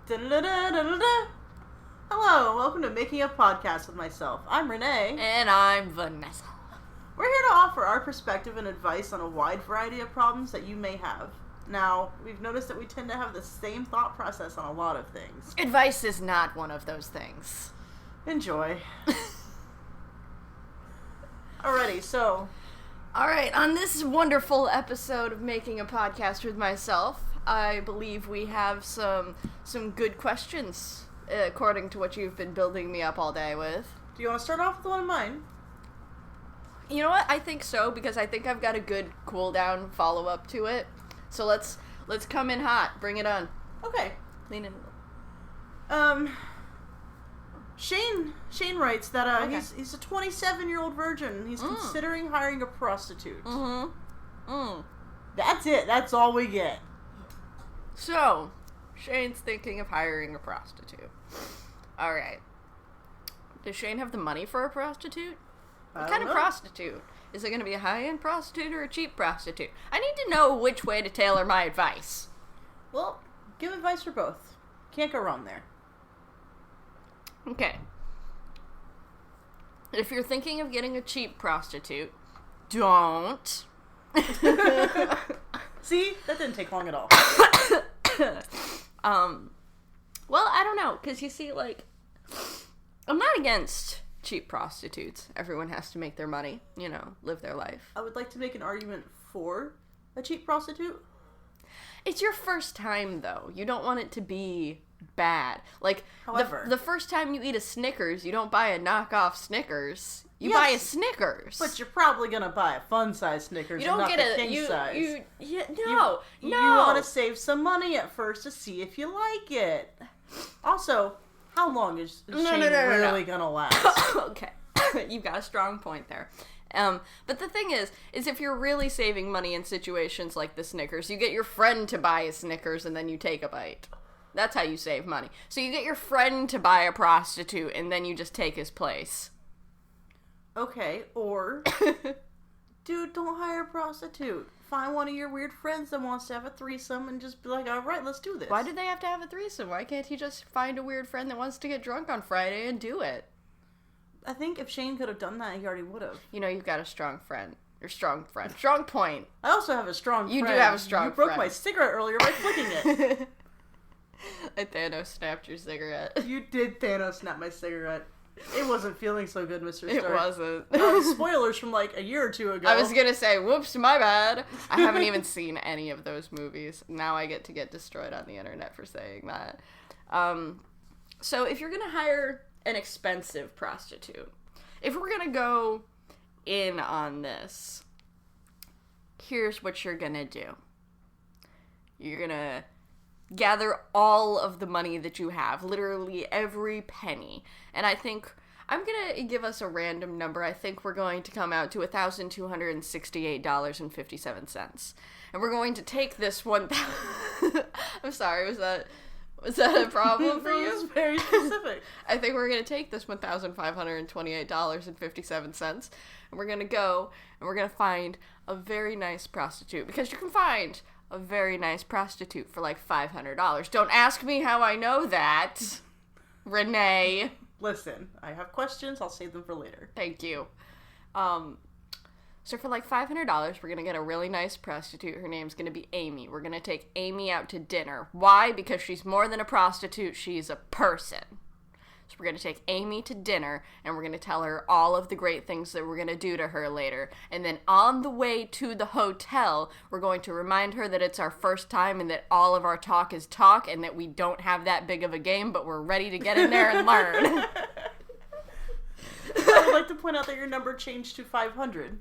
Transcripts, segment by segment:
Da-da-da-da-da-da. Hello, welcome to Making a Podcast with myself. I'm Renee. And I'm Vanessa. We're here to offer our perspective and advice on a wide variety of problems that you may have. Now, we've noticed that we tend to have the same thought process on a lot of things. Advice is not one of those things. Enjoy. Alrighty, so... Alright, on this wonderful episode of Making a Podcast with myself, I believe we have some good questions, according to what you've been building me up all day with. Do you want to start off with one of mine? You know what? I think so, because I think I've got a good cool-down follow-up to it. So let's come in hot. Bring it on. Okay. Lean in a little. Shane writes that Okay. he's a 27-year-old virgin. He's considering hiring a prostitute. That's it. That's all we get. So, Shane's thinking of hiring a prostitute. Alright. Does Shane have the money for a prostitute? What kind of prostitute? Is it going to be a high-end prostitute or a cheap prostitute? I need to know which way to tailor my advice. Well, give advice for both. Can't go wrong there. Okay. If you're thinking of getting a cheap prostitute, don't. See? That didn't take long at all. Well, I don't know, because you see, like, I'm not against cheap prostitutes. Everyone has to make their money, live their life. I would like to make an argument for a cheap prostitute. It's your first time, though. You don't want it to be bad. Like, however, the first time you eat a Snickers, you don't buy a knockoff Snickers. You buy a Snickers. But you're probably gonna buy a fun-size Snickers. You don't and not get the king size. You want to save some money at first to see if you like it. Also, how long is Shane really gonna last? Okay, you've got a strong point there. But the thing is if you're really saving money in situations like the Snickers, you get your friend to buy a Snickers and then you take a bite. That's how you save money. So you get your friend to buy a prostitute and then you just take his place. Okay, or, dude, don't hire a prostitute. Find one of your weird friends that wants to have a threesome and just be like, alright, let's do this. Why do they have to have a threesome? Why can't he just find a weird friend that wants to get drunk on Friday and do it? I think if Shane could have done that, he already would have. You've got a strong friend. Your strong friend. Strong point. I also have a strong friend. You do have a strong friend. You broke my cigarette earlier by flicking it. I Thanos snapped your cigarette. You did Thanos snap my cigarette. It wasn't feeling so good, Mr. Stark. It wasn't. Spoilers from like a year or two ago. I was gonna say, whoops, my bad. I haven't even seen any of those movies. Now I get destroyed on the internet for saying that. So if you're gonna hire an expensive prostitute, if we're gonna go in on this, here's what you're gonna do. You're gonna gather all of the money that you have, literally every penny. And I think I'm gonna give us a random number. I think we're going to come out to $1,268.57. And we're going to take this one. I'm sorry, was that a problem for you? It was very specific. I think we're going to take this $1,528.57 and we're going to go and we're going to find a very nice prostitute, because you can find a very nice prostitute for like $500. Don't ask me how I know that, Renee. Listen, I have questions. I'll save them for later. Thank you. So for like $500, we're going to get a really nice prostitute. Her name's going to be Amy. We're going to take Amy out to dinner. Why? Because she's more than a prostitute. She's a person. So we're going to take Amy to dinner, and we're going to tell her all of the great things that we're going to do to her later. And then on the way to the hotel, we're going to remind her that it's our first time and that all of our talk is talk and that we don't have that big of a game, but we're ready to get in there and learn. I would like to point out that your number changed to 500.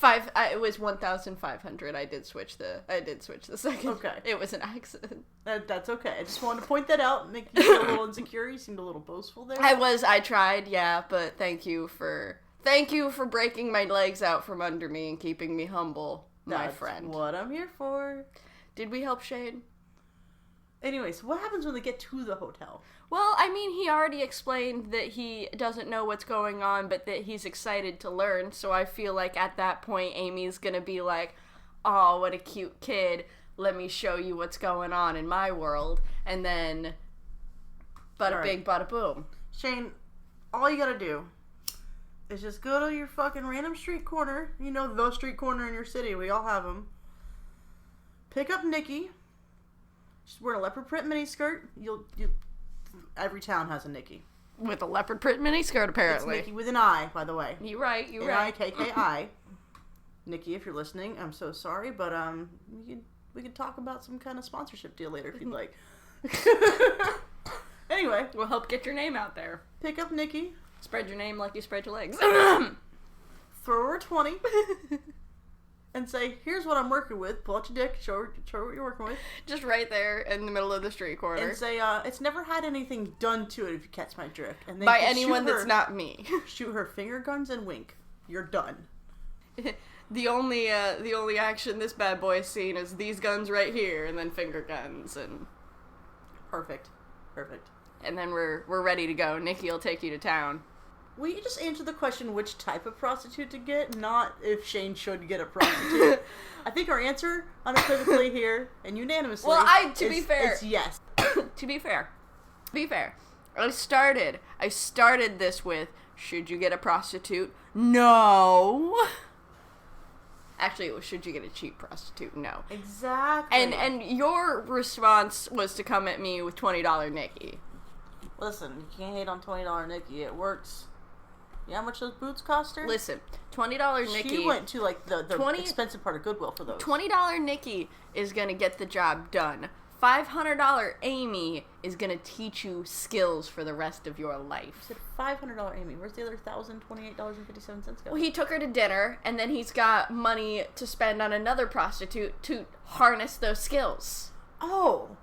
It was 1,500. I did switch the second. Okay. It was an accident. That's okay. I just wanted to point that out, make you feel a little insecure. You seemed a little boastful there. I tried, yeah, but thank you for breaking my legs out from under me and keeping me humble, my friend. That's what I'm here for. Did we help Shane? Anyways, what happens when they get to the hotel? Well, I mean, he already explained that he doesn't know what's going on, but that he's excited to learn, so I feel like at that point, Amy's gonna be like, oh, what a cute kid. let me show you what's going on in my world, and then bada bing, bada boom. Shane, all you gotta do is just go to your fucking random street corner. You know, the street corner in your city. We all have them. Pick up Nikki. She's wearing a leopard print miniskirt. Every town has a Nikki. With a leopard print miniskirt, apparently. It's Nikki with an I, by the way. You're right. N-I-K-K-I. Nikki, if you're listening, I'm so sorry, but we could talk about some kind of sponsorship deal later if you'd like. Anyway. We'll help get your name out there. Pick up Nikki. Spread your name like you spread your legs. Throw her a 20. And say, here's what I'm working with. Pull out your dick. Show her what you're working with. Just right there in the middle of the street corner. And say, it's never had anything done to it, if you catch my drift. And then by anyone that's not me. Shoot her finger guns and wink. You're done. The only action this bad boy's seen is these guns right here, and then finger guns, and... Perfect. And then we're ready to go. Nikki will take you to town. Will you just answer the question which type of prostitute to get, not if Shane should get a prostitute? I think our answer, unequivocally here, and unanimously, to be fair, it's yes. To be fair, I started this with, should you get a prostitute? No. Actually, it was, should you get a cheap prostitute? No. Exactly. And your response was to come at me with $20 Nikki. Listen, you can't hate on $20 Nikki. It works. You know how much those boots cost her? Listen, $20 Nikki... She went to, like, the expensive part of Goodwill for those. $20 Nikki is gonna get the job done. $500 Amy is gonna teach you skills for the rest of your life. You said $500 Amy. Where's the other $1,028.57 go? Well, he took her to dinner, and then he's got money to spend on another prostitute to harness those skills. Oh.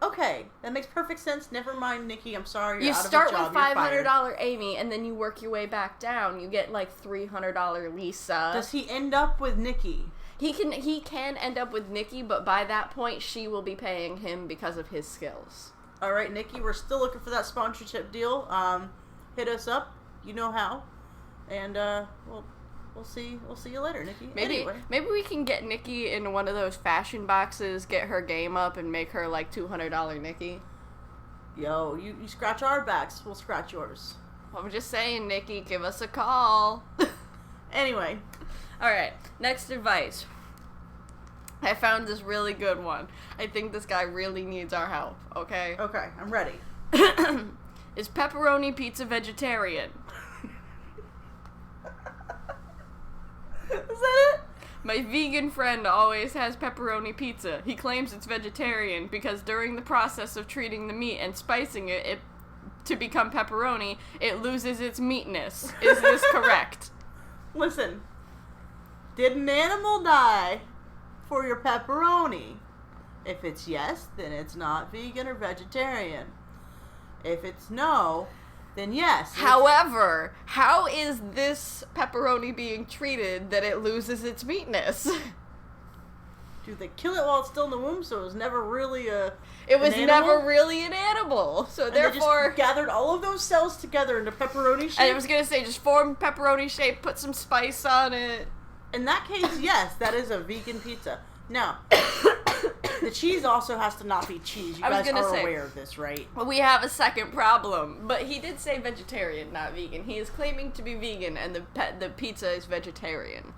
Okay. That makes perfect sense. Never mind, Nikki. I'm sorry. You start with $500 Amy, and then you work your way back down. You get, like, $300 Lisa. Does he end up with Nikki? He can end up with Nikki, but by that point, she will be paying him because of his skills. All right, Nikki, we're still looking for that sponsorship deal. Hit us up. You know how. And we'll see you later, Nikki. Maybe we can get Nikki in one of those fashion boxes, get her game up, and make her like $200 Nikki. Yo, you scratch our backs, we'll scratch yours. I'm just saying, Nikki, give us a call. Anyway. Alright, next advice. I found this really good one. I think this guy really needs our help, okay? Okay, I'm ready. Is pepperoni pizza vegetarian? Is that it? My vegan friend always has pepperoni pizza. He claims it's vegetarian because during the process of treating the meat and spicing it to become pepperoni, it loses its meatness. Is this correct? Listen. Did an animal die for your pepperoni? If it's yes, then it's not vegan or vegetarian. If it's no, then yes. However, how is this pepperoni being treated that it loses its meatness? Do they kill it while it's still in the womb, so it was never really a... It was never really an animal, so and therefore... they just gathered all of those cells together into pepperoni shape? I was gonna say, just form pepperoni shape, put some spice on it. In that case, yes, that is a vegan pizza. Now, the cheese also has to not be cheese. You guys are aware of this, right? Well, we have a second problem. But he did say vegetarian, not vegan. He is claiming to be vegan, and the pizza is vegetarian.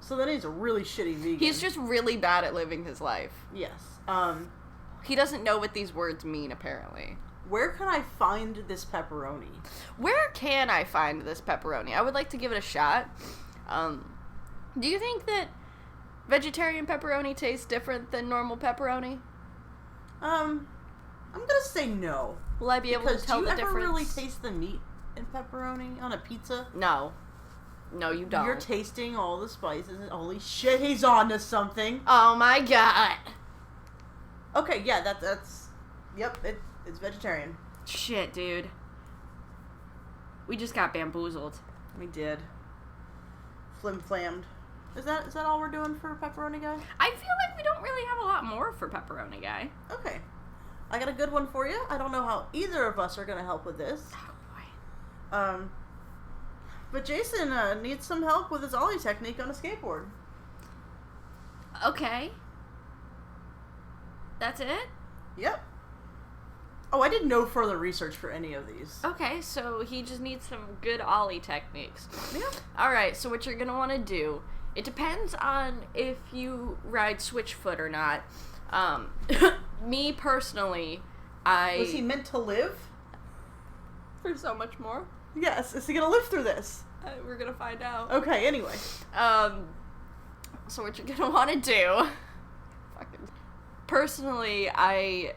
So then he's a really shitty vegan. He's just really bad at living his life. Yes. He doesn't know what these words mean, apparently. Where can I find this pepperoni? Where can I find this pepperoni? I would like to give it a shot. Do you think that vegetarian pepperoni tastes different than normal pepperoni? I'm gonna say no. Will I be able to tell the difference? Do you ever really taste the meat in pepperoni on a pizza? No. No, you don't. You're tasting all the spices and holy shit, he's on to something. Oh my god. Okay, yeah, that's... Yep, it's vegetarian. Shit, dude. We just got bamboozled. We did. Flim-flammed. Is that all we're doing for Pepperoni Guy? I feel like we don't really have a lot more for Pepperoni Guy. Okay. I got a good one for you. I don't know how either of us are going to help with this. Oh, boy. But Jason needs some help with his ollie technique on a skateboard. Okay. That's it? Yep. Oh, I did no further research for any of these. Okay, so he just needs some good ollie techniques. Yeah. Alright, so what you're going to want to do, it depends on if you ride Switchfoot or not. Me, personally, Was he meant to live? For so much more? Yes. Is he going to live through this? We're going to find out. Okay, anyway. So what you're going to want to do... Personally, I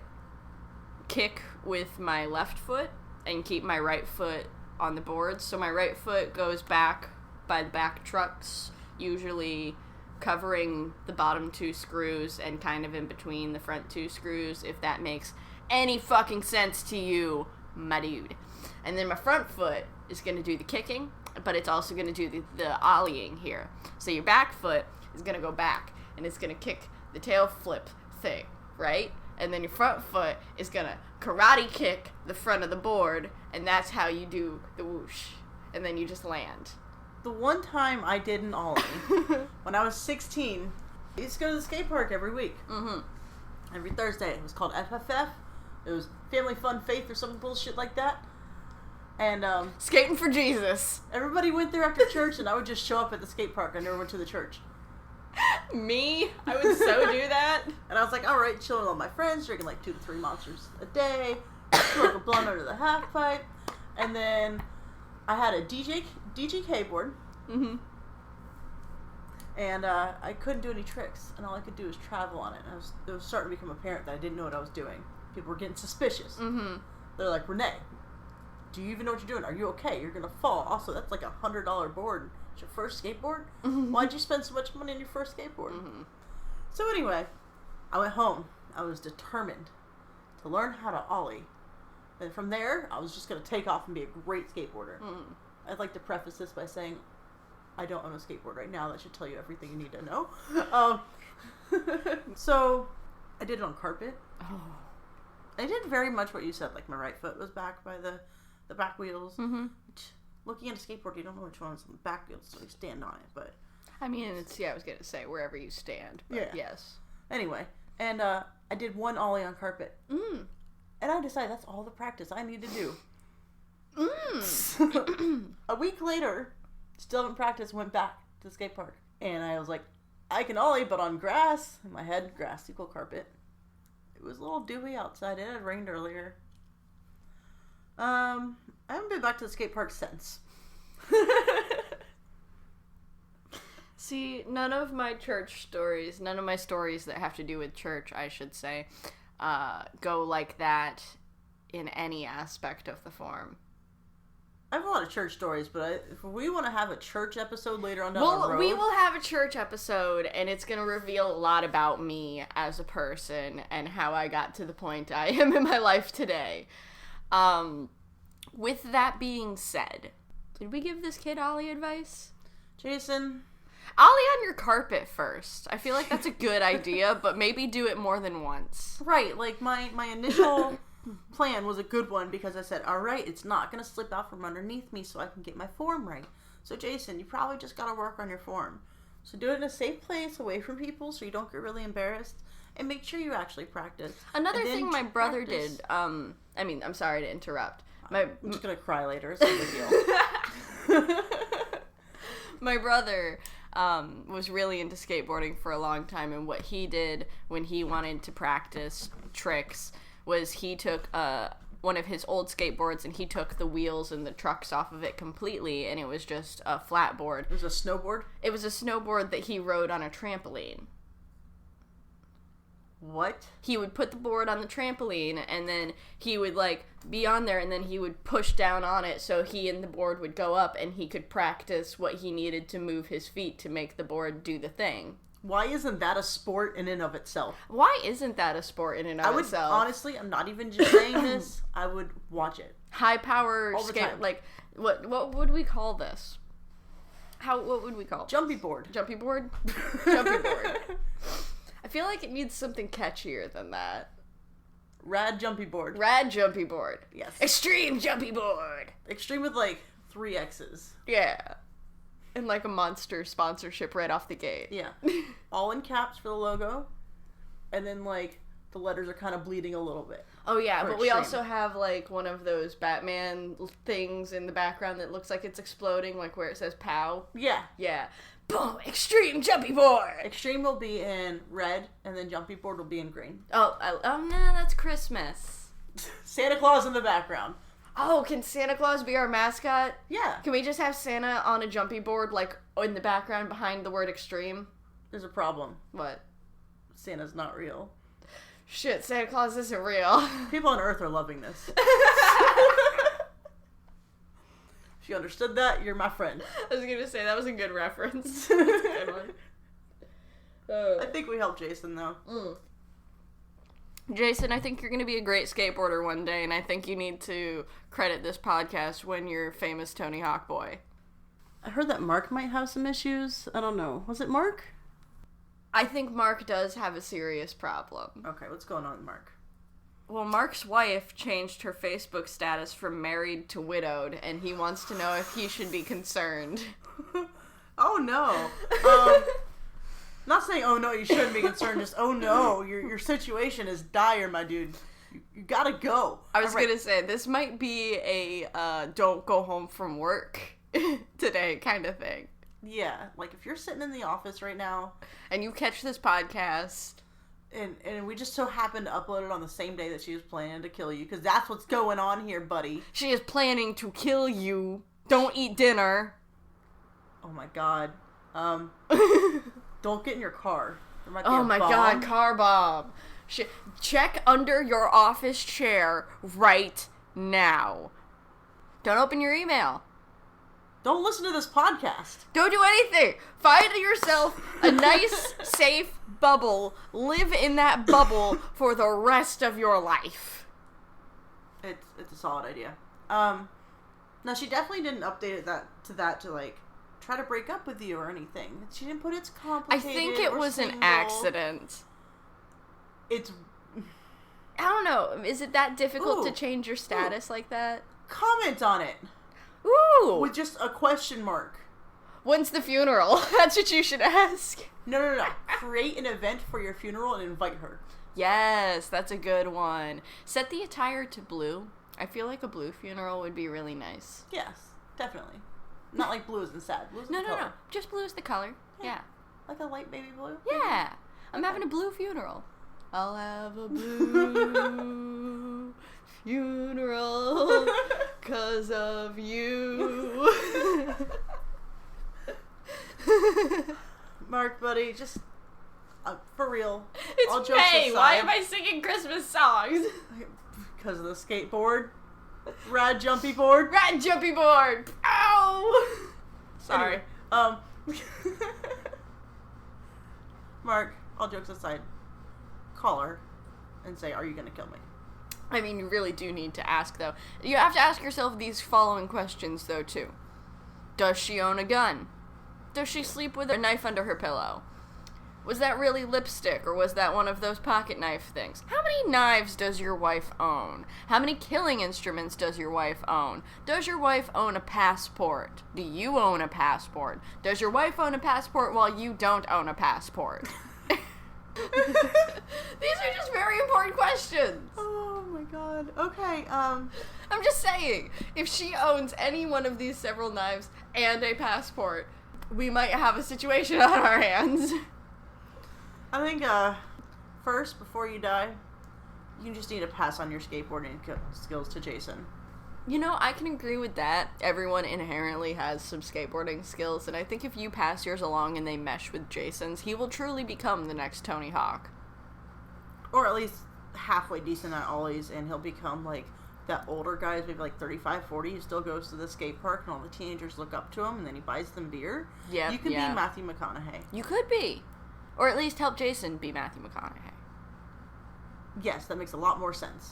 kick with my left foot and keep my right foot on the board. So my right foot goes back by the back trucks, usually covering the bottom 2 screws and kind of in between the front 2 screws, if that makes any fucking sense to you, my dude. And then my front foot is going to do the kicking, but it's also going to do the ollieing here. So your back foot is going to go back, and it's going to kick the tail flip thing, right? And then your front foot is going to karate kick the front of the board, and that's how you do the whoosh. And then you just land. The one time I did an ollie, when I was 16, I used to go to the skate park every week. Mm-hmm. Every Thursday. It was called FFF. It was Family Fun Faith or some bullshit like that. And, Skating for Jesus. Everybody went there after church, and I would just show up at the skate park. I never went to the church. Me? I would so do that. And I was like, alright, chilling with all my friends, drinking like 2 to 3 monsters a day, smoke a blunt under the half pipe, and then I had a DJK board, mm-hmm. and I couldn't do any tricks, and all I could do was travel on it. And it was starting to become apparent that I didn't know what I was doing. People were getting suspicious. Mm-hmm. They're like, Renee, do you even know what you're doing? Are you okay? You're gonna fall. Also, that's like $100 board. It's your first skateboard? Mm-hmm. Why'd you spend so much money on your first skateboard? Mm-hmm. So anyway, I went home. I was determined to learn how to ollie. And from there, I was just going to take off and be a great skateboarder. Mm. I'd like to preface this by saying, I don't own a skateboard right now. That should tell you everything you need to know. So, I did it on carpet. Oh. I did very much what you said. Like, my right foot was back by the back wheels. Mm-hmm. Which, looking at a skateboard, you don't know which one's on the back wheels, so you stand on it. But I mean, I was going to say, wherever you stand. But yeah. Yes. Anyway, and I did one ollie on carpet. Mm. And I decided that's all the practice I need to do. Mm. A week later, still in practice, went back to the skate park. And I was like, I can ollie, but on grass. In my head, grass equal carpet. It was a little dewy outside. It had rained earlier. I haven't been back to the skate park since. See, none of my stories that have to do with church, I should say, go like that in any aspect of the form. I have a lot of church stories, but if we want to have a church episode later on down the road... we will have a church episode, and it's going to reveal a lot about me as a person and how I got to the point I am in my life today. With that being said, did we give this kid ollie advice? Jason... ollie on your carpet first. I feel like that's a good idea, but maybe do it more than once. Right, like my initial plan was a good one because I said, alright, it's not going to slip out from underneath me so I can get my form right. So Jason, you probably just got to work on your form. So do it in a safe place away from people so you don't get really embarrassed and make sure you actually practice. Another thing my brother did, I'm sorry to interrupt. I'm just going to cry later, it's no big deal. My brother was really into skateboarding for a long time, and what he did when he wanted to practice tricks was he took one of his old skateboards and he took the wheels and the trucks off of it completely, and it was just a flat board. It was a snowboard? It was a snowboard that he rode on a trampoline. What? He would put the board on the trampoline, and then he would, be on there, and then he would push down on it so he and the board would go up, and he could practice what he needed to move his feet to make the board do the thing. Why isn't that a sport in and of itself? Why isn't that a sport in and of itself? Honestly, I'm not even just saying this, I would watch it. High power skate, what would we call this? What would we call it? Jumpy board. Jumpy board? Jumpy board. I feel like it needs something catchier than that. Rad jumpy board. Rad jumpy board. Yes. Extreme jumpy board. Extreme with 3 X's. Yeah. And a Monster sponsorship right off the gate. Yeah. All in caps for the logo. And then the letters are kind of bleeding a little bit. Oh yeah, but we also have like one of those Batman things in the background that looks like it's exploding, like where it says "pow." Yeah. Yeah. Boom! Extreme Jumpy Board! Extreme will be in red, and then Jumpy Board will be in green. Oh no, that's Christmas. Santa Claus in the background. Oh, can Santa Claus be our mascot? Yeah. Can we just have Santa on a jumpy board, like, in the background behind the word extreme? There's a problem. What? Santa's not real. Shit, Santa Claus isn't real. People on Earth are loving this. If you understood that, you're my friend. I was gonna say, that was a good reference. That's a good one. I think we helped Jason, though. Jason, I think you're going to be a great skateboarder one day, and I think you need to credit this podcast when you're famous Tony Hawk boy. I heard that Mark might have some issues. I don't know. Was it Mark? I think Mark does have a serious problem. Okay, what's going on with Mark? Well, Mark's wife changed her Facebook status from married to widowed, and he wants to know if he should be concerned. Oh, no. Not saying, oh, no, you shouldn't be concerned. Just, oh, no, your situation is dire, my dude. You gotta go. I was gonna say, this might be a don't go home from work today kind of thing. Yeah, like if you're sitting in the office right now and you catch this podcast and we just so happen to upload it on the same day that she was planning to kill you, because that's what's going on here, buddy. She is planning to kill you. Don't eat dinner. Oh my god. Don't get in your car. There might be oh a my bomb. God, car bomb. Check under your office chair right now. Don't open your email. Don't listen to this podcast. Don't do anything. Find yourself a nice, safe bubble. Live in that bubble for the rest of your life. It's a solid idea. No, she definitely didn't update it to like try to break up with you or anything. She didn't put it's complicated. I think it was single. An accident. I don't know. Is it that difficult to change your status like that? Comment on it. Ooh. With just a question mark. When's the funeral? That's what you should ask. No. Create an event for your funeral and invite her. Yes, that's a good one. Set the attire to blue. I feel like a blue funeral would be really nice. Yes, definitely. Not like blue as in sad. Blue as no. Just blue is the color. Yeah. Like a light baby blue? Yeah. I'm having a blue funeral. I'll have a blue funeral 'cause of you. Mark, buddy, just for real. It's all jokes May. Aside, why am I singing Christmas songs? Because of the skateboard. Rad jumpy board. Rad jumpy board. Ow! Sorry. Anyway, Mark, all jokes aside, call her and say, are you going to kill me? I mean, you really do need to ask, though. You have to ask yourself these following questions, though, too. Does she own a gun? Does she sleep with a knife under her pillow? Was that really lipstick, or was that one of those pocket knife things? How many knives does your wife own? How many killing instruments does your wife own? Does your wife own a passport? Do you own a passport? Does your wife own a passport while you don't own a passport? These are just very important questions. Oh my god. Okay, I'm just saying, if she owns any one of these several knives and a passport, we might have a situation on our hands. I think, first, before you die, you just need to pass on your skateboarding skills to Jason. You know, I can agree with that. Everyone inherently has some skateboarding skills, and I think if you pass yours along and they mesh with Jason's, he will truly become the next Tony Hawk. Or at least halfway decent at ollies, and he'll become, like, that older guy, maybe like 35, 40, who still goes to the skate park, and all the teenagers look up to him, and then he buys them beer. Yeah, you could be Matthew McConaughey. You could be. Or at least help Jason be Matthew McConaughey. Yes, that makes a lot more sense.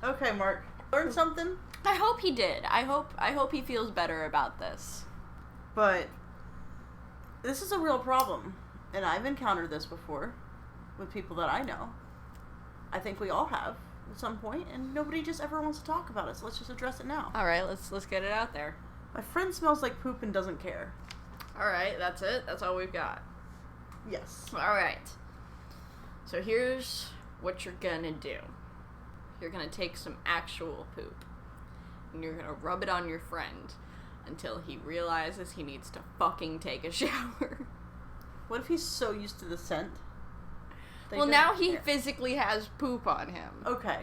Okay, Mark. Learned something? I hope he did. I hope he feels better about this. But this is a real problem. And I've encountered this before with people that I know. I think we all have at some point, and nobody just ever wants to talk about it, so let's just address it now. Alright, let's get it out there. My friend smells like poop and doesn't care. Alright, that's it? That's all we've got? Yes. Alright. So here's what you're gonna do. You're gonna take some actual poop, and you're gonna rub it on your friend until he realizes he needs to fucking take a shower. What if he's so used to the scent? Well, now he physically has poop on him. Okay.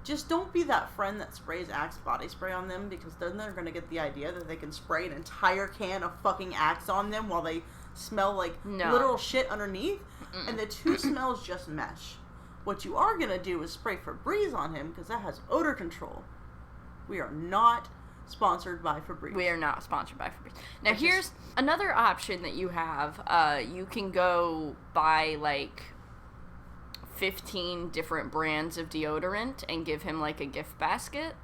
Just don't be that friend that sprays Axe body spray on them, because then they're gonna get the idea that they can spray an entire can of fucking Axe on them while they smell like literal shit underneath, and the two smells just mesh. What you are gonna do is spray Febreze on him, because that has odor control. We are not sponsored by Febreze. We are not sponsored by Febreze. Now, here's another option that you have. You can go buy, like, 15 different brands of deodorant and give him, like, a gift basket.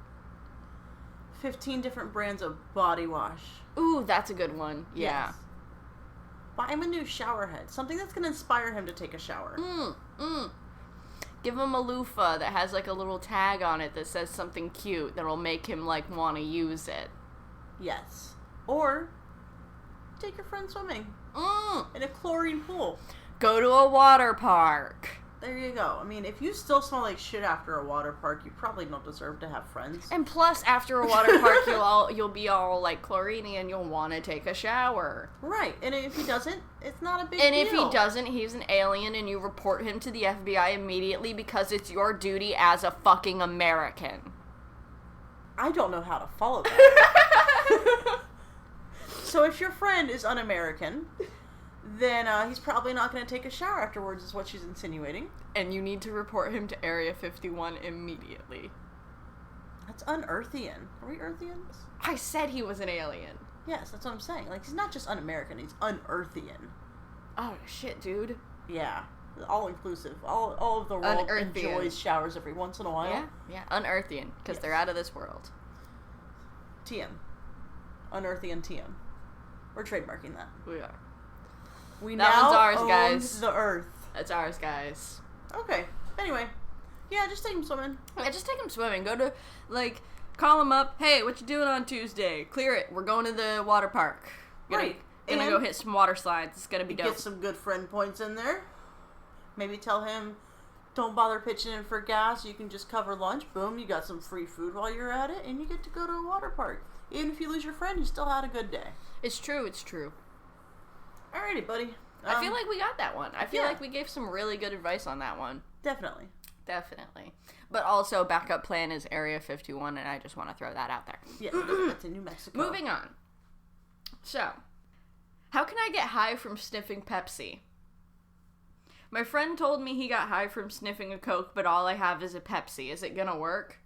15 different brands of body wash. Ooh, that's a good one. Yeah. Yes. Buy him a new shower head. Something that's going to inspire him to take a shower. Give him a loofah that has, like, a little tag on it that says something cute that'll make him, like, want to use it. Yes. Or take your friend swimming in a chlorine pool. Go to a water park. There you go. I mean, if you still smell like shit after a water park, you probably don't deserve to have friends. And plus, after a water park, you'll be all, like, chlorine-y and you'll want to take a shower. Right. And if he doesn't, it's not a big deal. And if he doesn't, he's an alien and you report him to the FBI immediately because it's your duty as a fucking American. I don't know how to follow that. So if your friend is un-American, then he's probably not going to take a shower afterwards, is what she's insinuating. And you need to report him to Area 51 immediately. That's un-Earthian. Are we Earthians? I said he was an alien. Yes, that's what I'm saying. Like, he's not just un-American, he's un-Earthian. Oh, shit, dude. Yeah. All-inclusive. All of the world enjoys showers every once in a while. Yeah. Un-Earthian, because they're out of this world. TM. Un-Earthian TM. We're trademarking that. We are. We that now one's ours, own guys. The Earth. That's ours, guys. Okay. Anyway. Yeah, just take him swimming. Yeah, just take him swimming. Go to, like, call him up. Hey, what you doing on Tuesday? Clear it. We're going to the water park. Gonna go hit some water slides. It's gonna be dope. Get some good friend points in there. Maybe tell him, don't bother pitching in for gas. You can just cover lunch. Boom, you got some free food while you're at it, and you get to go to a water park. Even if you lose your friend, you still had a good day. It's true. Alrighty, buddy. I feel like we got that one. I feel like we gave some really good advice on that one. Definitely. But also, backup plan is Area 51, and I just want to throw that out there. Yeah, that's in New Mexico. Moving on. So, how can I get high from sniffing Pepsi? My friend told me he got high from sniffing a Coke, but all I have is a Pepsi. Is it gonna work?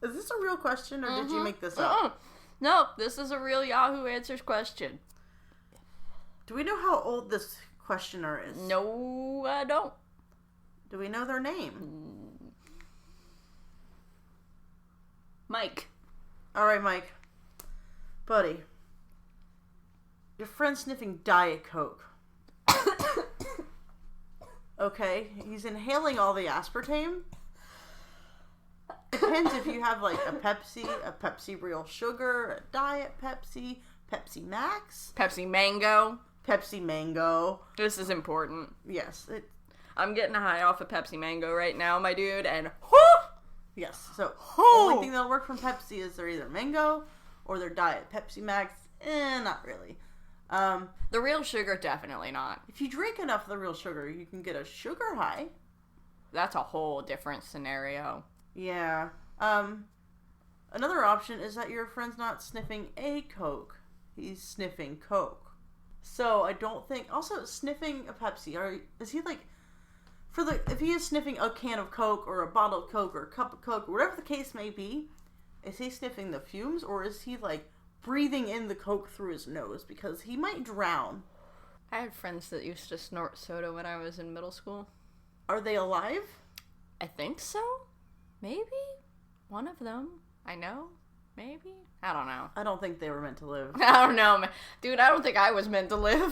Is this a real question, or did you make this up? No, this is a real Yahoo Answers question. Do we know how old this questioner is? No, I don't. Do we know their name? Mike. Alright, Mike. Buddy. Your friend's sniffing Diet Coke. Okay? He's inhaling all the aspartame. Depends if you have, like, a Pepsi Real Sugar, a Diet Pepsi, Pepsi Max. Pepsi Mango. This is important. Yes. I'm getting high off of Pepsi Mango right now, my dude, and yes. So, the only thing that'll work from Pepsi is they're either Mango or they're Diet. Pepsi Max, not really. The Real Sugar, definitely not. If you drink enough of the Real Sugar, you can get a sugar high. That's a whole different scenario. Yeah. Another option is that your friend's not sniffing a Coke. He's sniffing Coke. So, I don't think... Also, sniffing a Pepsi, is he, like... If he is sniffing a can of Coke, or a bottle of Coke, or a cup of Coke, or whatever the case may be, is he sniffing the fumes, or is he, like, breathing in the Coke through his nose? Because he might drown. I had friends that used to snort soda when I was in middle school. Are they alive? I think so. Maybe. One of them. I know. Maybe. I don't know. I don't think they were meant to live. I don't know, man. Dude, I don't think I was meant to live.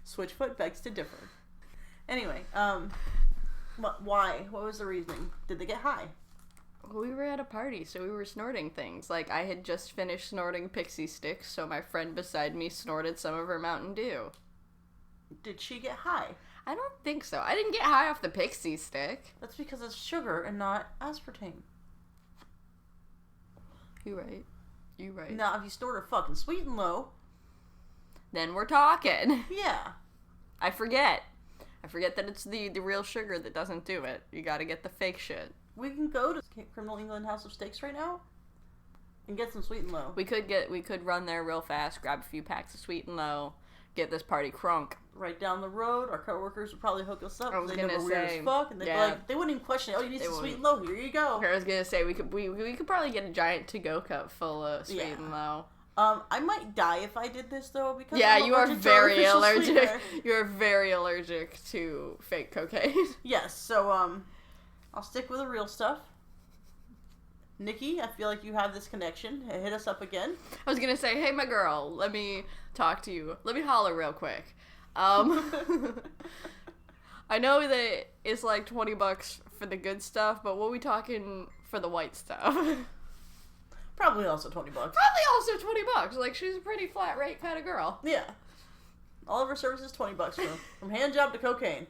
Switchfoot begs to differ. Anyway, why? What was the reasoning? Did they get high? We were at a party, so we were snorting things. Like, I had just finished snorting Pixie Sticks, so my friend beside me snorted some of her Mountain Dew. Did she get high? I don't think so. I didn't get high off the pixie stick. That's because it's sugar and not aspartame. You right. Now, if you store a fucking Sweet and Low, then we're talking. Yeah. I forget that it's the real sugar that doesn't do it. You gotta get the fake shit. We can go to Criminal England House of Steaks right now and get some Sweet and Low. We could run there real fast, grab a few packs of Sweet and Low, get this party crunk. Right down the road, our coworkers would probably hook us up. I was they gonna know we're weird as fuck, and they'd be like, they wouldn't even question it. Oh, you need some Sweet and Low. Here you go. I was gonna say we could probably get a giant to-go cup full of Sweet and Low. I might die if I did this though because you are very allergic. You're very allergic to fake cocaine. Yes, so I'll stick with the real stuff. Nikki, I feel like you have this connection. Hit us up again. I was gonna say, hey, my girl, let me talk to you. Let me holler real quick. I know that it's like $20 for the good stuff, but what are we talking for the white stuff? Probably also $20. Probably also $20. Like, she's a pretty flat rate kind of girl. Yeah. All of her services $20 from hand job to cocaine.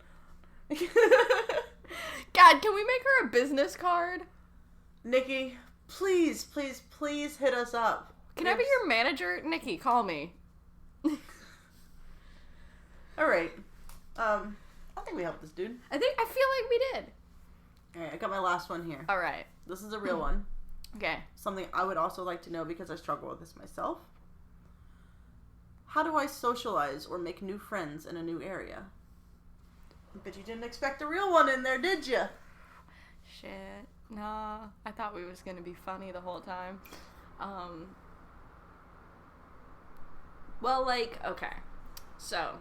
God, can we make her a business card? Nikki, please hit us up. Can I be your manager? Nikki, call me. Alright. I think we helped this dude. I feel like we did. Alright, I got my last one here. Alright. This is a real one. Okay. Something I would also like to know because I struggle with this myself. How do I socialize or make new friends in a new area? But you didn't expect a real one in there, did you? Shit. Nah. I thought we was gonna be funny the whole time. Well, like, okay. So,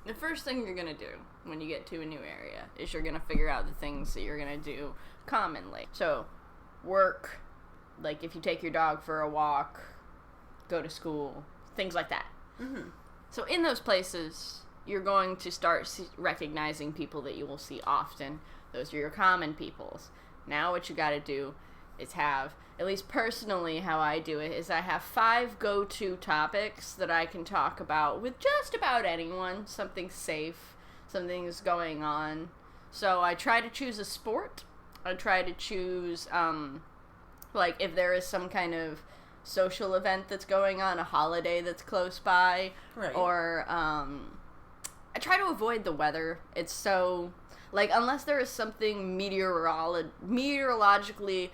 the first thing you're gonna do when you get to a new area is you're gonna figure out the things that you're gonna do commonly. So, work, like if you take your dog for a walk, go to school, things like that. Mm-hmm. So in those places, you're going to start recognizing people that you will see often. Those are your common peoples. Now what you gotta do is have, at least personally how I do it, is I have 5 go-to topics that I can talk about with just about anyone. Something safe, something's going on. So I try to choose a sport. I try to choose, like, if there is some kind of social event that's going on, a holiday that's close by, right. Or, I try to avoid the weather. It's so, like, unless there is something meteorologically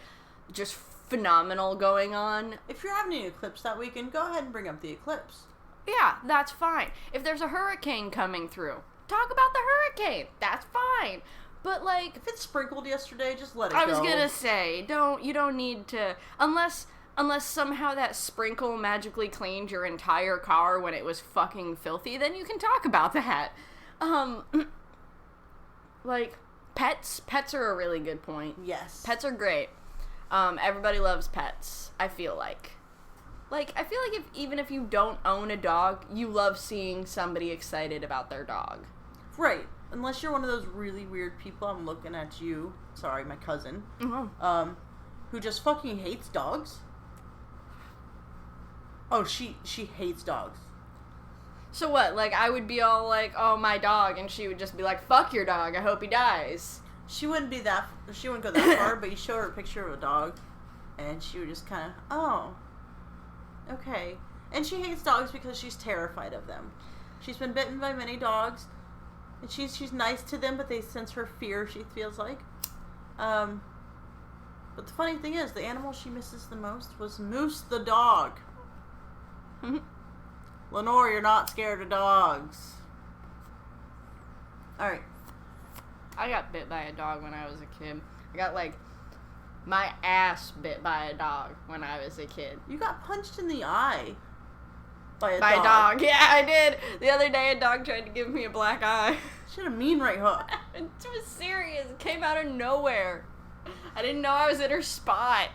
just phenomenal going on. If you're having an eclipse that weekend, go ahead and bring up the eclipse. Yeah, that's fine. If there's a hurricane coming through, talk about the hurricane. That's fine. But, like, if it sprinkled yesterday, just let it go. I was gonna say, you don't need to, unless somehow that sprinkle magically cleaned your entire car when it was fucking filthy, then you can talk about that. Like, pets are a really good point. Yes. Pets are great. Everybody loves pets, I feel like. Like, I feel like even if you don't own a dog, you love seeing somebody excited about their dog. Right. Unless you're one of those really weird people, I'm looking at you, sorry, my cousin, who just fucking hates dogs. Oh, she hates dogs. So what, like, I would be all like, oh, my dog, and she would just be like, fuck your dog, I hope he dies. She wouldn't go that far, but you show her a picture of a dog, and she would just kind of, oh, okay. And she hates dogs because she's terrified of them. She's been bitten by many dogs. And she's nice to them, but they sense her fear, she feels like. But the funny thing is, the animal she misses the most was Moose the dog. Lenore, you're not scared of dogs. Alright. I got bit by a dog when I was a kid. I got, like, my ass bit by a dog when I was a kid. You got punched in the eye. By a dog. Yeah, I did. The other day, a dog tried to give me a black eye. She had a mean right hook. It was serious. It came out of nowhere. I didn't know I was in her spot.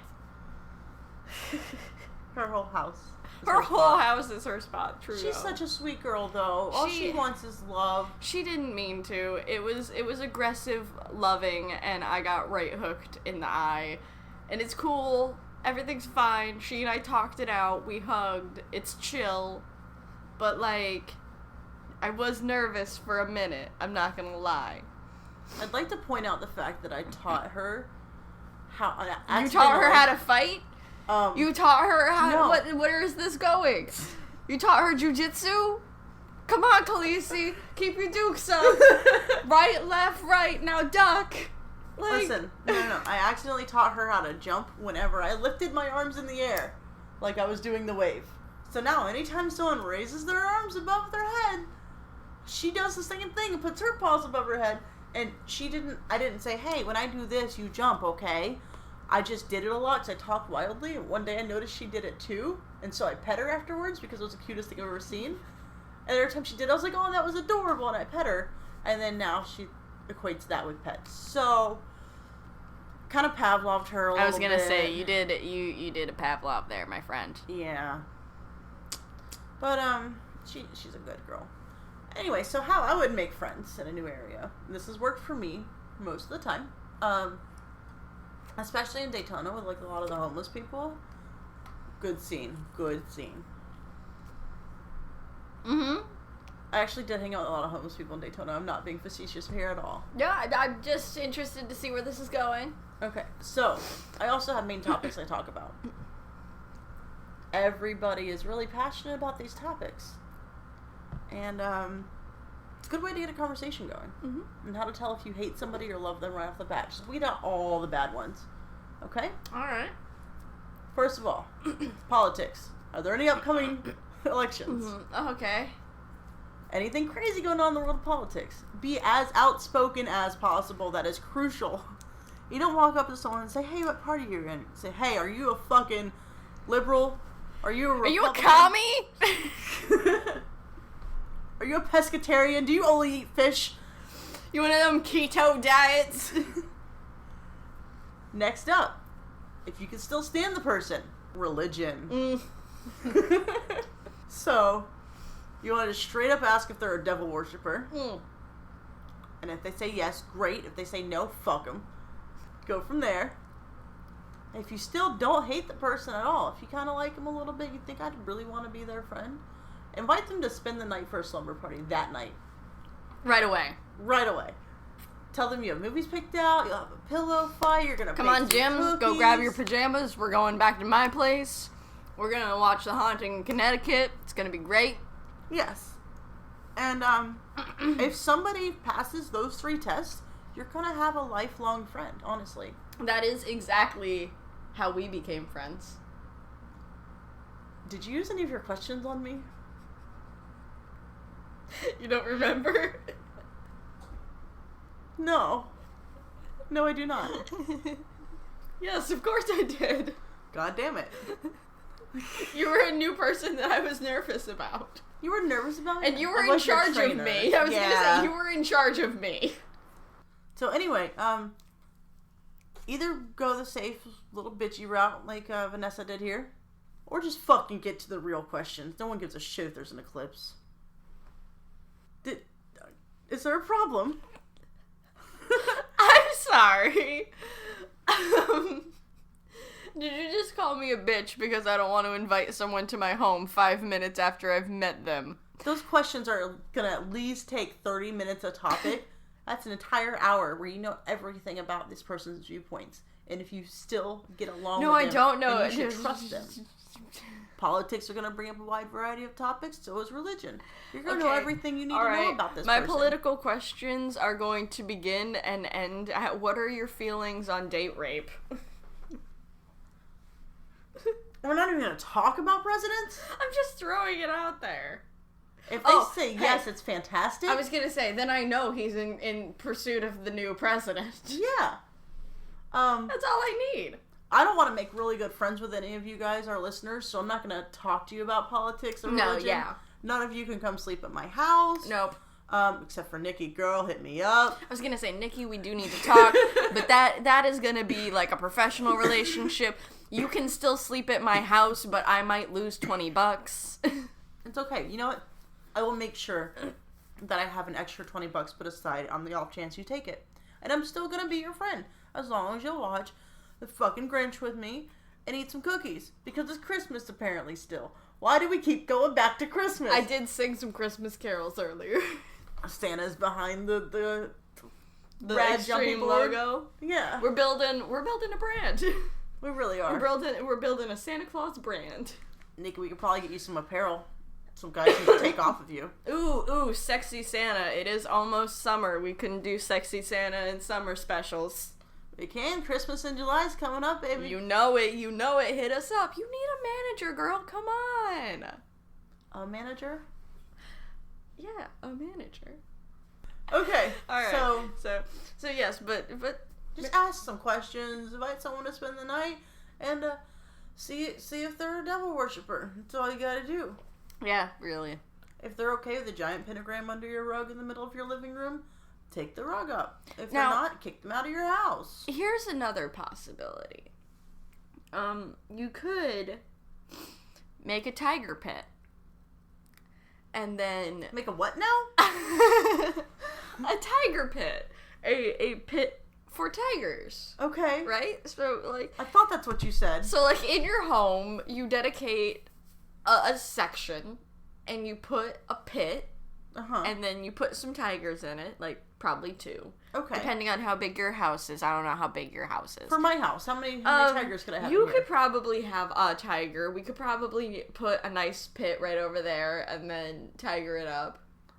Her whole house. Her whole house is her spot. True. She's such a sweet girl, though. All she wants is love. She didn't mean to. It was aggressive, loving, and I got right hooked in the eye. And it's cool. Everything's fine. She and I talked it out. We hugged. It's chill. But, like, I was nervous for a minute. I'm not gonna lie. I'd like to point out the fact that I taught her how... You taught her how to fight? You taught her how... No. Where is this going? You taught her jujitsu? Come on, Khaleesi. Keep your dukes up. Right, left, right. Now duck. Listen. No. I accidentally taught her how to jump whenever I lifted my arms in the air. Like I was doing the wave. So now, anytime someone raises their arms above their head, she does the same thing and puts her paws above her head. And I didn't say, hey, when I do this, you jump, okay? I just did it a lot because I talked wildly. And one day I noticed she did it too. And so I pet her afterwards because it was the cutest thing I've ever seen. And every time she did, I was like, oh, that was adorable. And I pet her. And then now she equates that with pets. So, kind of Pavloved her a little bit. I was going to say, you did a Pavlov there, my friend. Yeah. But, she's a good girl. Anyway, so how I would make friends in a new area. This has worked for me most of the time. Especially in Daytona with, like, a lot of the homeless people. Good scene. Mm-hmm. I actually did hang out with a lot of homeless people in Daytona. I'm not being facetious here at all. Yeah, I'm just interested to see where this is going. Okay, so, I also have main topics I talk about. Everybody is really passionate about these topics. And, it's a good way to get a conversation going. Mm-hmm. And how to tell if you hate somebody or love them right off the bat. Just weed out all the bad ones. Okay? Alright. First of all, politics. Are there any upcoming elections? Mm-hmm. Okay. Anything crazy going on in the world of politics? Be as outspoken as possible. That is crucial. You don't walk up to someone and say, hey, what party are you in? Say, hey, are you a fucking liberal? Are you a Republican? Are you a commie? Are you a pescatarian? Do you only eat fish? You one of them keto diets? Next up, if you can still stand the person, religion. So, you want to straight up ask if they're a devil worshiper. And if they say yes, great. If they say no, fuck them. Go from there. If you still don't hate the person at all, if you kind of like them a little bit, you think I'd really want to be their friend, invite them to spend the night for a slumber party that night. Right away. Tell them you have movies picked out, you'll have a pillow fight, you're gonna come on, Jim, cookies. Go grab your pajamas, we're going back to my place. We're gonna watch The Haunting in Connecticut. It's gonna be great. Yes. And, if somebody passes those 3 tests, you're gonna have a lifelong friend, honestly. That is exactly how we became friends. Did you use any of your questions on me? You don't remember? No. No, I do not. Yes, of course I did. God damn it. You were a new person that I was nervous about. You were nervous about it? And you were in charge of me. I was gonna say, you were in charge of me. So anyway, either go the safe little bitchy route like Vanessa did here, or just fucking get to the real questions. No one gives a shit if there's an eclipse. Is there a problem? I'm sorry. Did you just call me a bitch because I don't want to invite someone to my home 5 minutes after I've met them? Those questions are gonna at least take 30 minutes a topic. That's an entire hour where you know everything about this person's viewpoints. And if you still get along with them, I don't know. Then you should trust them. Politics are going to bring up a wide variety of topics, so is religion. You're going to know everything you need to know about this person. My political questions are going to begin and end at, what are your feelings on date rape? We're not even going to talk about presidents? I'm just throwing it out there. If they say yes, it's fantastic. I was going to say, then I know he's in pursuit of the new president. Yeah. That's all I need. I don't want to make really good friends with any of you guys, our listeners, so I'm not going to talk to you about politics or religion. No, yeah. None of you can come sleep at my house. Nope. Except for Nikki. Girl, hit me up. I was going to say, Nikki, we do need to talk, but that is going to be like a professional relationship. You can still sleep at my house, but I might lose $20. It's okay. You know what? I will make sure that I have an extra $20 put aside on the off chance you take it. And I'm still going to be your friend, as long as you'll watch the fucking Grinch with me and eat some cookies, because it's Christmas apparently still. Why do we keep going back to Christmas? I did sing some Christmas carols earlier. Santa's behind the red jumping logo. Yeah. We're building a brand. We really are. We're building a Santa Claus brand. Nikki, we could probably get you some apparel. Some guys can take off of you. Ooh, sexy Santa. It is almost summer. We can do sexy Santa and summer specials. We can. Christmas in July is coming up, baby. You know it. Hit us up. You need a manager, girl. Come on. A manager? Yeah, a manager. Okay. All right. So yes, but just ask some questions. Invite someone to spend the night, and see if they're a devil worshiper. That's all you gotta do. Yeah, really. If they're okay with a giant pentagram under your rug in the middle of your living room, take the rug up. If they're not, kick them out of your house. Here's another possibility. You could make a tiger pit. And then... Make a what now? A tiger pit. A pit for tigers. Okay. Right? So, like... I thought that's what you said. So, like, in your home, you dedicate a section, and you put a pit, and then you put some tigers in it, like, probably 2. Okay. Depending on how big your house is. I don't know how big your house is. For my house, how many tigers could I have? You could probably have a tiger. We could probably put a nice pit right over there, and then tiger it up.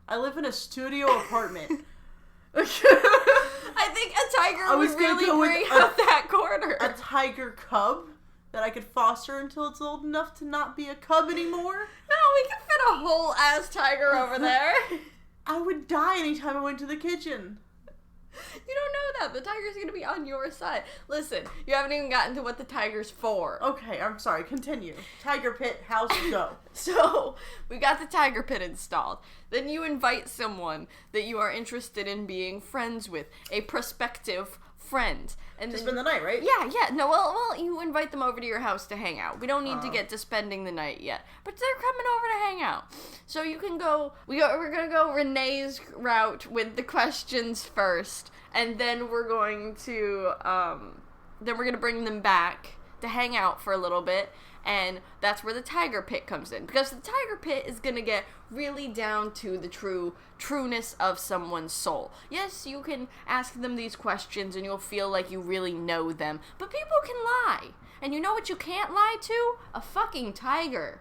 I live in a studio apartment. I think a tiger would really bring out that corner. A tiger cub that I could foster until it's old enough to not be a cub anymore. No, we could fit a whole ass tiger over there. I would die anytime I went to the kitchen. You don't know that. The tiger's going to be on your side. Listen, you haven't even gotten to what the tiger's for. Okay, I'm sorry. Continue. Tiger pit, house, go. So, we got the tiger pit installed. Then you invite someone that you are interested in being friends with. A prospective friend. And to spend the night, right? Yeah. No, well, you invite them over to your house to hang out. We don't need to get to spending the night yet. But they're coming over to hang out. So you can go... We're going to go Renee's route with the questions first. And then we're going to... Then we're going to bring them back to hang out for a little bit. And that's where the tiger pit comes in. Because the tiger pit is going to get really down to the trueness of someone's soul. Yes, you can ask them these questions and you'll feel like you really know them. But people can lie. And you know what you can't lie to? A fucking tiger.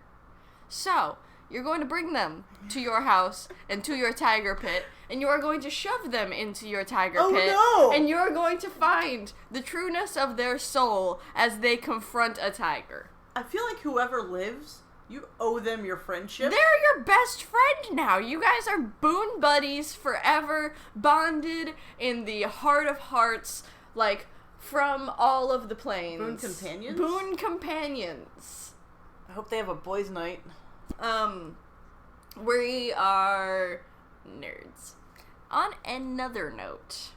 So, you're going to bring them to your house and to your tiger pit. And you are going to shove them into your tiger pit. No! And you're going to find the trueness of their soul as they confront a tiger. I feel like whoever lives, you owe them your friendship. They're your best friend now. You guys are boon buddies forever, bonded in the heart of hearts, like, from all of the planes. Boon companions? Boon companions. I hope they have a boys' night. We are nerds. On another note,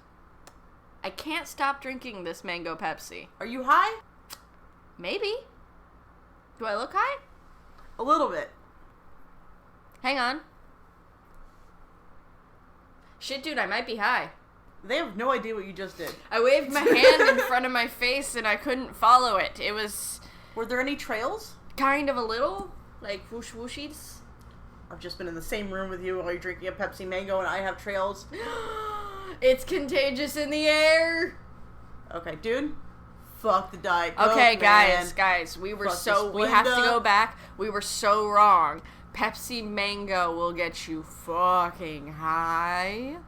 I can't stop drinking this mango Pepsi. Are you high? Maybe. Do I look high? A little bit. Hang on. Shit, dude, I might be high. They have no idea what you just did. I waved my hand in front of my face and I couldn't follow it. It was... Were there any trails? Kind of a little. Like whoosh whooshies. I've just been in the same room with you while you're drinking a Pepsi Mango and I have trails. It's contagious in the air. Okay, dude. Fuck the Diet Coke, okay, man. guys, we have to go back. We were so wrong. Pepsi Mango will get you fucking high.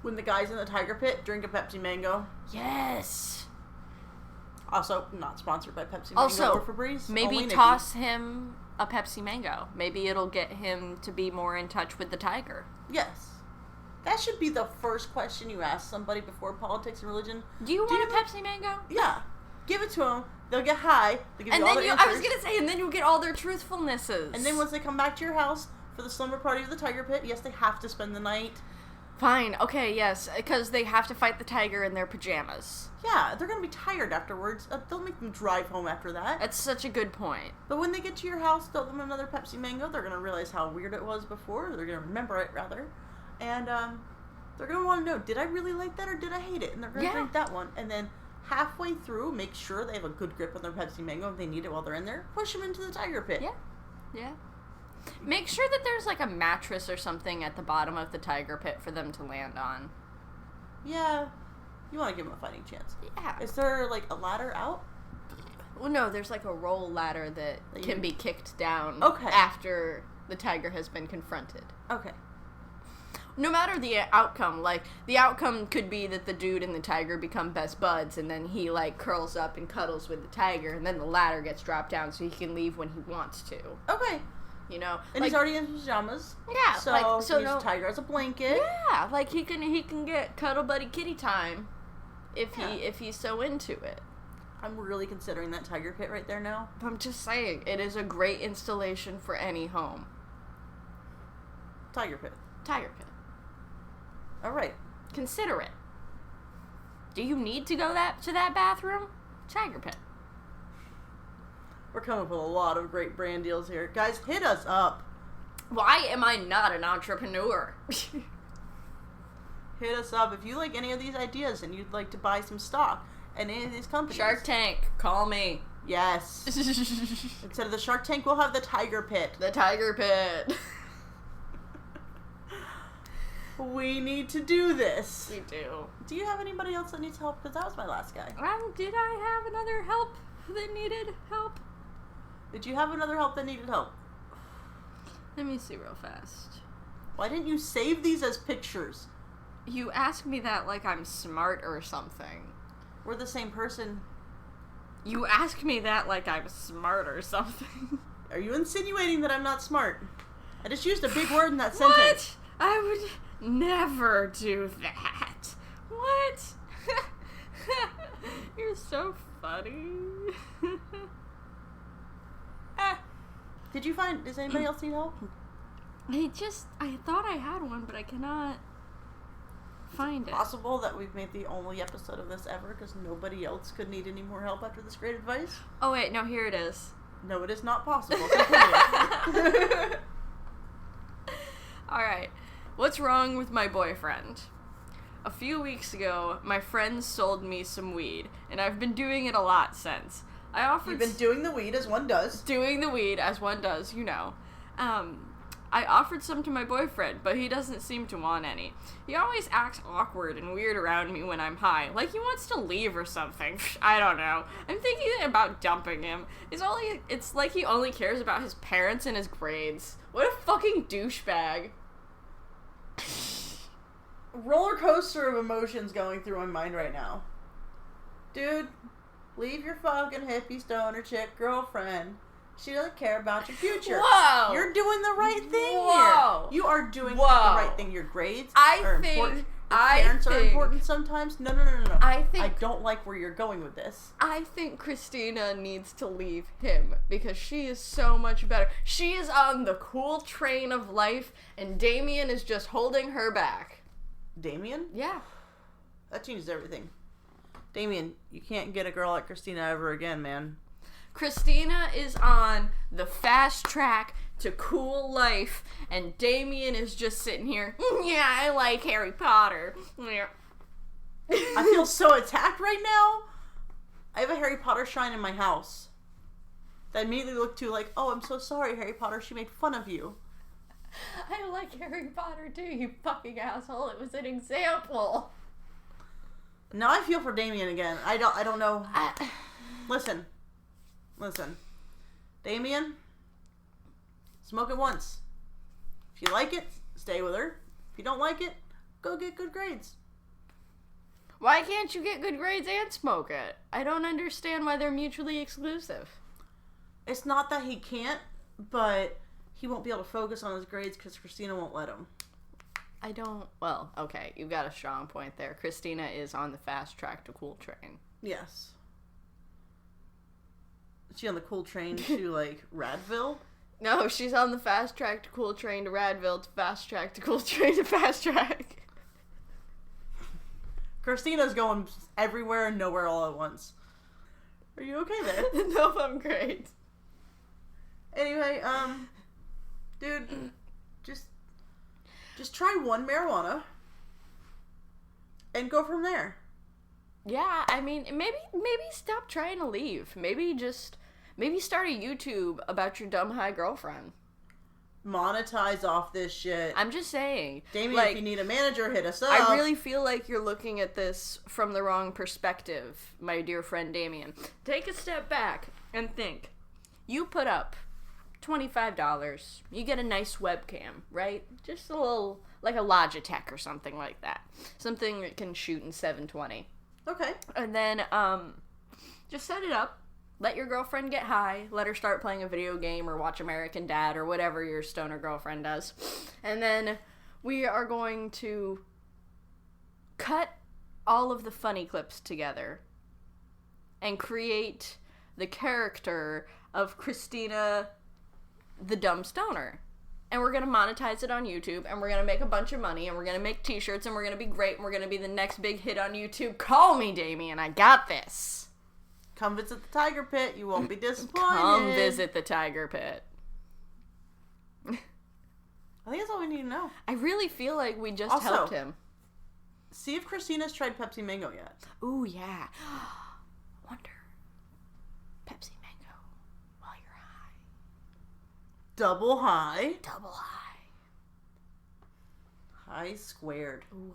When the guy's in the tiger pit, drink a Pepsi Mango. Yes. Also, not sponsored by Pepsi Mango or Febreze. Maybe toss him a Pepsi Mango. Maybe it'll get him to be more in touch with the tiger. Yes. That should be the first question you ask somebody before politics and religion. Do you want a Pepsi Mango? Yeah. Give it to them. They'll get high. They'll give you all their answers. I was going to say, and then you'll get all their truthfulnesses. And then once they come back to your house for the slumber party of the tiger pit, yes, they have to spend the night. Fine. Okay, yes. Because they have to fight the tiger in their pajamas. Yeah, they're going to be tired afterwards. Don't make them drive home after that. That's such a good point. But when they get to your house, throw them another Pepsi Mango. They're going to realize how weird it was before. They're going to remember it, rather. And they're going to want to know, did I really like that or did I hate it? And they're going to drink that one. And then halfway through, make sure they have a good grip on their Pepsi Mango. If they need it while they're in there, push them into the tiger pit. Yeah. Yeah. Make sure that there's, like, a mattress or something at the bottom of the tiger pit for them to land on. Yeah. You want to give them a fighting chance. Yeah. Is there, like, a ladder out? Well, no, there's, like, a roll ladder that can be kicked down after the tiger has been confronted. Okay. No matter the outcome, like, the outcome could be that the dude and the tiger become best buds, and then he, like, curls up and cuddles with the tiger, and then the ladder gets dropped down so he can leave when he wants to. Okay. You know? And he's already in pajamas. Yeah. So the tiger has a blanket. Yeah, like, he can get cuddle buddy kitty time if he's so into it. I'm really considering that tiger pit right there now. I'm just saying, it is a great installation for any home. Tiger pit. Tiger pit. All right. Consider it. Do you need to go to that bathroom? Tiger pit. We're coming up with a lot of great brand deals here. Guys, hit us up. Why am I not an entrepreneur? Hit us up if you like any of these ideas and you'd like to buy some stock in any of these companies. Shark Tank, call me. Yes. Instead of the Shark Tank, we'll have the Tiger Pit. The Tiger Pit. We need to do this. We do. Do you have anybody else that needs help? Because that was my last guy. Did I have another help that needed help? Did you have another help that needed help? Let me see real fast. Why didn't you save these as pictures? You ask me that like I'm smart or something. We're the same person. You ask me that like I'm smart or something. Are you insinuating that I'm not smart? I just used a big word in that sentence. What? I would never do that. What? You're so funny. Does anybody else need help? I thought I had one, but I cannot find it. Possible that we've made the only episode of this ever because nobody else could need any more help after this great advice? Oh wait, no, here it is. No, it is not possible. Alright, what's wrong with my boyfriend? A few weeks ago, my friends sold me some weed, and I've been doing it a lot since. You've been doing the weed as one does. Doing the weed as one does, you know. I offered some to my boyfriend, but he doesn't seem to want any. He always acts awkward and weird around me when I'm high, like he wants to leave or something. I don't know. I'm thinking about dumping him. It's like he only cares about his parents and his grades. What a fucking douchebag. Roller coaster of emotions going through my mind right now. Dude, leave your fucking hippie stoner chick girlfriend. She doesn't care about your future. Whoa! You're doing the right thing Whoa! here. You are doing the right thing. Your grades are important. Your parents are important sometimes. No. I don't like where you're going with this. I think Christina needs to leave him because she is so much better. She is on the cool train of life, and Damien is just holding her back. Damien? Yeah. That changes everything. Damien, you can't get a girl like Christina ever again, man. Christina is on the fast track to cool life, and Damien is just sitting here, yeah, I like Harry Potter. Yeah. I feel so attacked right now. I have a Harry Potter shrine in my house. That I immediately look to like, oh, I'm so sorry, Harry Potter, she made fun of you. I like Harry Potter too, you fucking asshole. It was an example. Now I feel for Damien again. I don't know. Listen. Damien, smoke it once. If you like it, stay with her. If you don't like it, go get good grades. Why can't you get good grades and smoke it? I don't understand why they're mutually exclusive. It's not that he can't, but he won't be able to focus on his grades because Christina won't let him. Well, okay, you've got a strong point there. Christina is on the fast track to cool train. Yes. Is she on the cool train to, like, Radville? No, she's on the fast track to cool train to Radville to fast track to cool train to fast track. Christina's going everywhere and nowhere all at once. Are you okay there? No, I'm great. Anyway, dude, just try one marijuana and go from there. Yeah, I mean, maybe stop trying to leave. Maybe Maybe start a YouTube about your dumb high girlfriend. Monetize off this shit. I'm just saying. Damien, like, if you need a manager, hit us up. I really feel like you're looking at this from the wrong perspective, my dear friend Damien. Take a step back and think. You put up $25. You get a nice webcam, right? Just a little, like a Logitech or something like that. Something that can shoot in 720. Okay. And then, just set it up. Let your girlfriend get high. Let her start playing a video game or watch American Dad or whatever your stoner girlfriend does. And then we are going to cut all of the funny clips together and create the character of Christina the Dumb Stoner. And we're going to monetize it on YouTube, and we're going to make a bunch of money, and we're going to make t-shirts, and we're going to be great, and we're going to be the next big hit on YouTube. Call me, Damien. I got this. Come visit the Tiger Pit. You won't be disappointed. Come visit the Tiger Pit. I think that's all we need to know. I really feel like we just helped him. See if Christina's tried Pepsi Mango yet. Ooh, yeah. Wonder. Pepsi Mango while you're high. Double high. Double high. High squared. Ooh.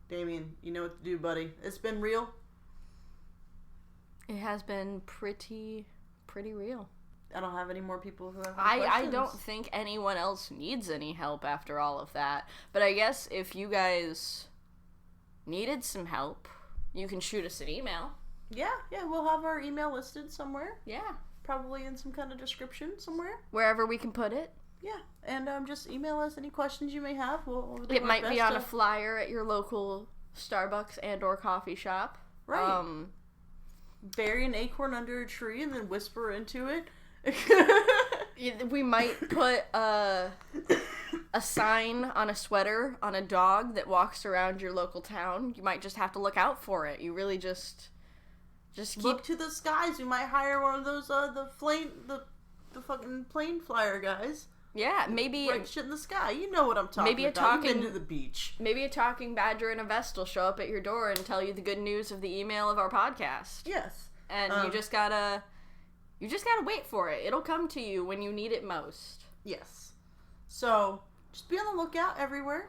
Damien, you know what to do, buddy. It's been real. It has been pretty real. I don't have any more people who have questions. I don't think anyone else needs any help after all of that. But I guess if you guys needed some help, you can shoot us an email. Yeah, we'll have our email listed somewhere. Yeah. Probably in some kind of description somewhere. Wherever we can put it. Yeah, and just email us any questions you may have. It might be on a flyer at your local Starbucks and or coffee shop. Right. Bury an acorn under a tree and then whisper into it. We might put a sign on a sweater on a dog that walks around your local town. You might just have to look out for it. You really just keep... Look to the skies. We might hire one of those the fucking plane flyer guys. Yeah, maybe... Right shit in the sky. You know what I'm talking about. You've been to the beach. Maybe a talking badger in a vest will show up at your door and tell you the good news of the email of our podcast. Yes. And you just gotta wait for it. It'll come to you when you need it most. Yes. So, just be on the lookout everywhere.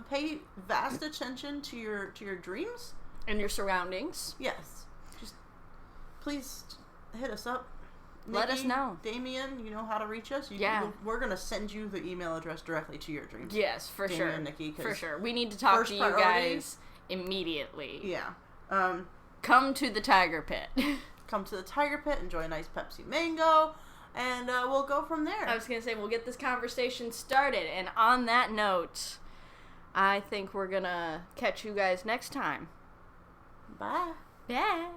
Pay vast attention to your dreams. And your surroundings. Yes. Just, please, hit us up. Nikki, let us know. Damien, you know how to reach us. We're going to send you the email address directly to your dreams. Yes, for Damien sure. And Nikki, for sure. We need to talk to you guys immediately. Yeah. Come to the Tiger Pit. Come to the Tiger Pit, enjoy a nice Pepsi Mango, and we'll go from there. I was going to say, we'll get this conversation started. And on that note, I think we're going to catch you guys next time. Bye. Bye.